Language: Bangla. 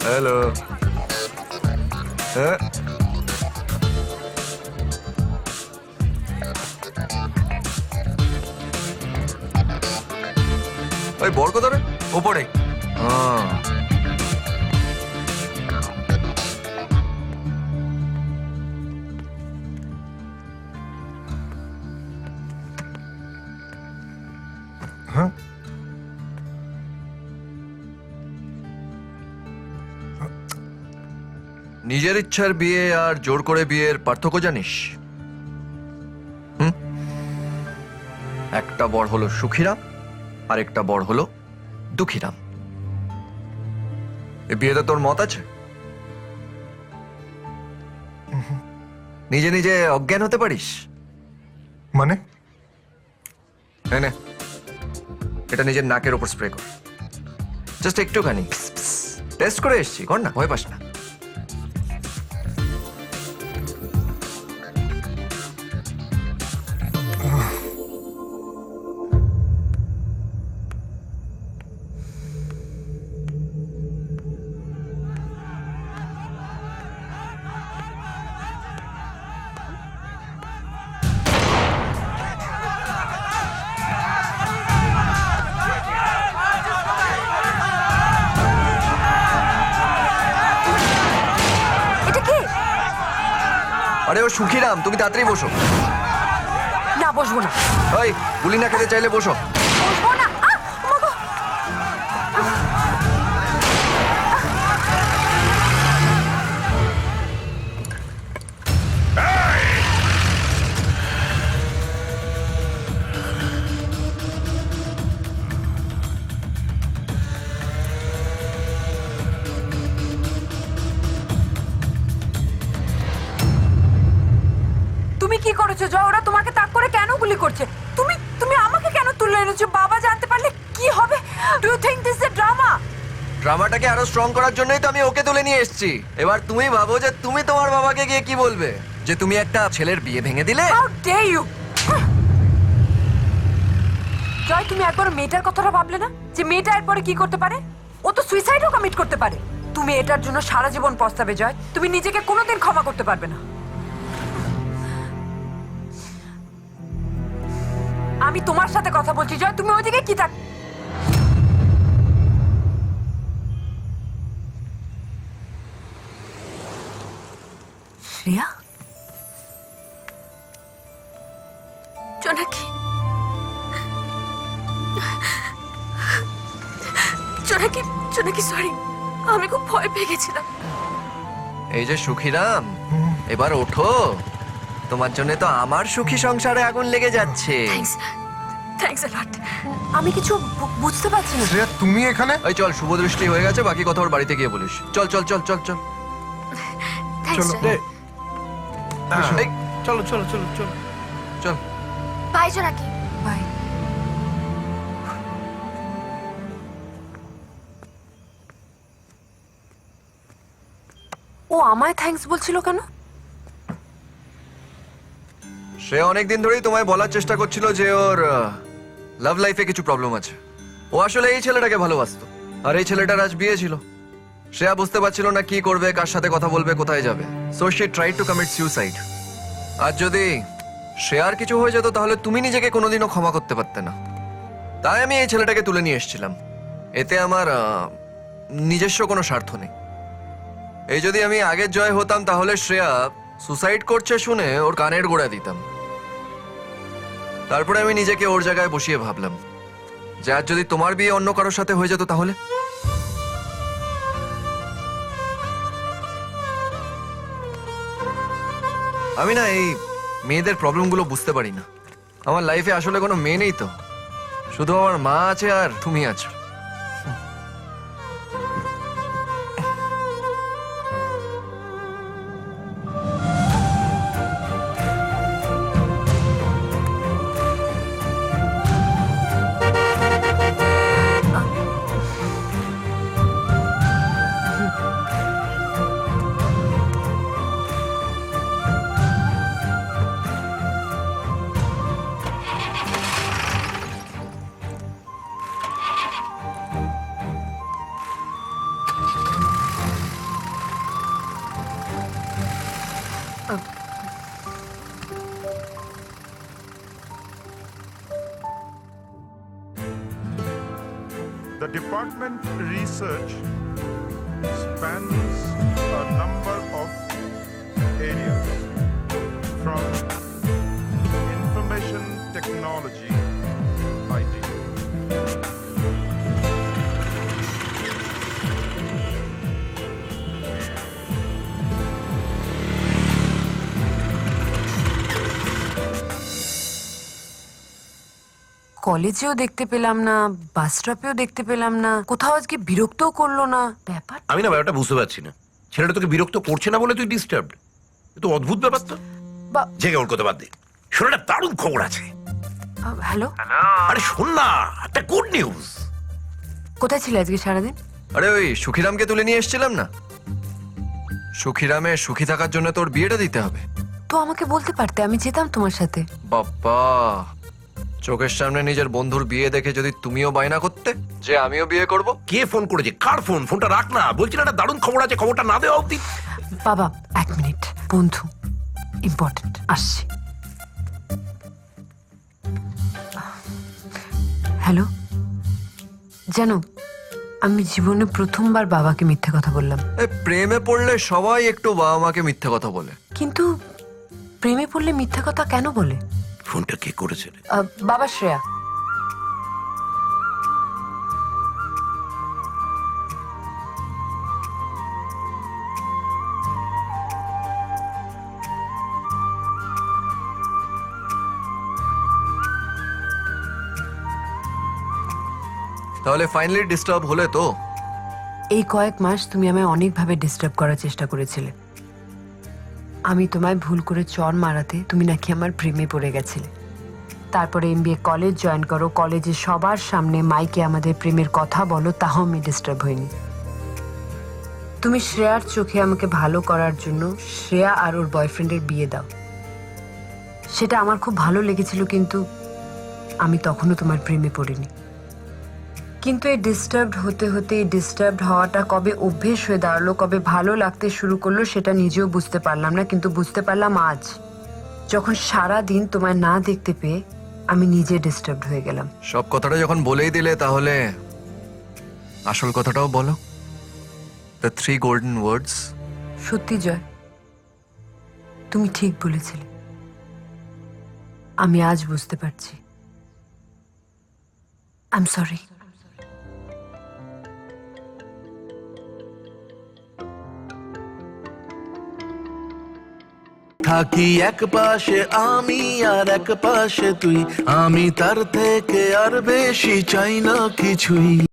হ্যালো। হ্যাঁ, ওই বর কোথায়? ওপরে। হ্যাঁ। হ্যাঁ, নিজের ইচ্ছার বিয়ে আর জোর করে বিয়ের পার্থক্য জানিস? একটা বর হলো সুখীরাম আর একটা বর হলো দুঃখীরাম। এ বিয়েতে তোর মত আছে? নিজে নিজে অজ্ঞান হতে পারিস? মানে নে নে, এটা নিজের নাকের উপর স্প্রে কর, জাস্ট একটুখানি। টেস্ট করে এসছি, কর না, ভয় পাস না। এটা কি? আরে ও সুখীরাম, তুমি তাড়াতাড়ি বসো। না, বসবো না। ওই গুলি না খেতে চাইলে বসো। বসবো না। ওমা গো। তুমি কি করেছো জয়? ওরা তোমাকে তাক করে কেন গুলি করছে? তুমি তুমি আমাকে কেন তুলে এনেছো? বাবা জানতে পারলে কি হবে? Do you think this is a drama? ড্রামাটাকে আরো স্ট্রং করার জন্যই তো আমি ওকে তুলে নিয়ে এসেছি। এবার তুমি ভাবো যে তুমি তোমার বাবাকে গিয়ে কি বলবে, যে তুমি একটা ছেলের বিয়ে ভেঙে দিলে। How dare you! জয়, তুমি একবার মেয়েটার কথাটা ভাবলে না, যে মেয়েটা এরপরে কি করতে পারে? ও তো সুইসাইডও কমিট করতে পারে। তুমি এটার জন্য সারা জীবন পস্তাবে জয়। তুমি নিজেকে কোনোদিন ক্ষমা করতে পারবে না। আমি তোমার সাথে কথা বলছি জয়, তুমি ওইদিকে কি থাক। শ্রেয়া, জোনাকি, জোনাকি, জোনাকি, সরি, আমি খুব ভয় পেয়ে গেছিলাম। এই যে সুখীরাম, এবার ওঠো, তোমার জন্য তো আমার সুখী সংসারে আগুন লেগে যাচ্ছে। থ্যাঙ্কস, থ্যাঙ্কস আ লট। আমি কিছু বুঝতে পারছি না। শ্রেয়া তুমি এখানে? এই চল, শুভ দৃষ্টি হয়ে গেছে, বাকি কথা ওর বাড়িতে গিয়ে বলিস। চল চল চল চল চল। থ্যাঙ্কস। চলো। এই, চলো চলো চলো চলো। চল। বাই জোনাকি। বাই। ও আমায় থ্যাঙ্কস বলছিল কেন? সে অনেকদিন ধরেই তোমায় বলার চেষ্টা করছিল যে ওর লাভ লাইফে কিছু প্রবলেম আছে। ও আসলে এই ছেলেটাকে ভালোবাসতো, আর এই ছেলেটার আজ বিয়ে ছিল। শ্রেয়া বুঝতে পারছিল না কি করবে, কার সাথে কথা বলবে, কোথায় যাবে। So she tried to commit suicide. আর যদি শ্রেয়ার কিছু হয়ে যেত তাহলে তুমি নিজেকে কোনোদিনও ক্ষমা করতে পারতে না। তাই আমি এই ছেলেটাকে তুলে নিয়ে এসেছিলাম। এতে আমার নিজস্ব কোনো স্বার্থ নেই। এই যদি আমি আগের জয় হতাম তাহলে শ্রেয়া সুসাইড করছে শুনে ওর কানের গোড়া দিতাম। তারপরে আমি নিজেকে ওর জায়গায় বসিয়ে ভাবলাম যে আজ যদি তোমার বিয়ে অন্য কারোর সাথে হয়ে যেত তাহলে। আমি না এই মেয়েদের প্রবলেমগুলো বুঝতে পারি না। আমার লাইফে আসলে কোনো মেয়ে নেই তো, শুধু আমার মা আছে আর তুমি আছো। The department research spans a number of areas from information technology, IT, কলেজেও দেখতে পেলাম না, বাস স্টপেও দেখতে পেলাম না, কোথাও আজকে বিরক্তও করলো না। ব্যাপার আমি না ব্যাপারটা বুঝতে পারছি না, ছেলেটা তোকে বিরক্ত করছে না বলে তুই ডিস্টার্বড। তো অদ্ভুত ব্যাপার তো। বা- জেগে ওর কথা বাদ দে, শোন একটা দারুণ খবর আছে। হ্যালো, আরে শোন না, একটা গুড নিউজ। কোথায় ছিলে আজকে সারাদিন? আরে ওই সুখিরামকে তুলে নিয়ে এসেছিলাম না, সুখিরামের সুখী থাকার জন্য তোর বিয়েটা দিতে হবে। তো আমাকে বলতে পারতে, আমি যেতাম তোমার সাথে। বাবা, চোখের সামনে নিজের বন্ধুর বিয়ে দেখে যদি তুমিও বায়না করতে যে আমিও বিয়ে করব। কে ফোন করেছে? কার ফোন? ফোনটা রাখ না, বলছি না একটা দারুণ খবর আছে, খবরটা না দেওয়া অব্দি। বাবা 1 মিনিট, বন্ধু ইম্পর্টেন্ট, আসছি। হ্যালো, জানো আমি জীবনে প্রথমবার বাবাকে মিথ্যে কথা বললাম। প্রেমে পড়লে সবাই একটু বাবা মাকে মিথ্যে কথা বলে। কিন্তু প্রেমে পড়লে মিথ্যে কথা কেন বলে? ফোনটা কে করেছে রে? বাবা শ্রেয়া। তাহলে ফাইনালি ডিস্টার্ব হলে তো? এই কয়েক মাস তুমি আমায় অনেকভাবে ডিস্টার্ব করার চেষ্টা করেছিলে। আমি তোমায় ভুল করে চর মারাতে তুমি নাকি আমার প্রেমে পড়ে গেছিলে। তারপরে MBA কলেজ জয়েন করো, কলেজে সবার সামনে মাইকে আমাদের প্রেমের কথা বলো, তাও আমি ডিস্টার্ব হইনি। তুমি শ্রেয়ার চোখে আমাকে ভালো করার জন্য শ্রেয়া আর ওর বয়ফ্রেন্ডের বিয়ে দাও। সেটা আমার খুব ভালো লেগেছিল, কিন্তু আমি তখনও তোমার প্রেমে পড়িনি। কিন্তু এই ডিস্টার্বড হতে হতে এই ডিস্টার্বড হওয়াটা কবে অভ্যেস হয়ে দাঁড়ালো, কবে ভালো লাগতে শুরু করলো, সেটা নিজেও বুঝতে পারলাম না। কিন্তু বুঝতে পারলাম আজ, যখন সারা দিন তোমায় না দেখতে পেয়ে আমি নিজে ডিস্টার্বড হয়ে গেলাম। সব কথাটা যখন বলেই দিলে, তাহলে আসল কথাটাও বলো। দ্য 3 গোল্ডেন ওয়ার্ডস। সত্যি জয়, তুমি ঠিক বলেছিলে। আমি আজ বুঝতে পারছি। I am sorry. থাকি এক পাশে আমি আর এক পাশে তুই, আমি তার থেকে আর বেশি চাই না কিছুই।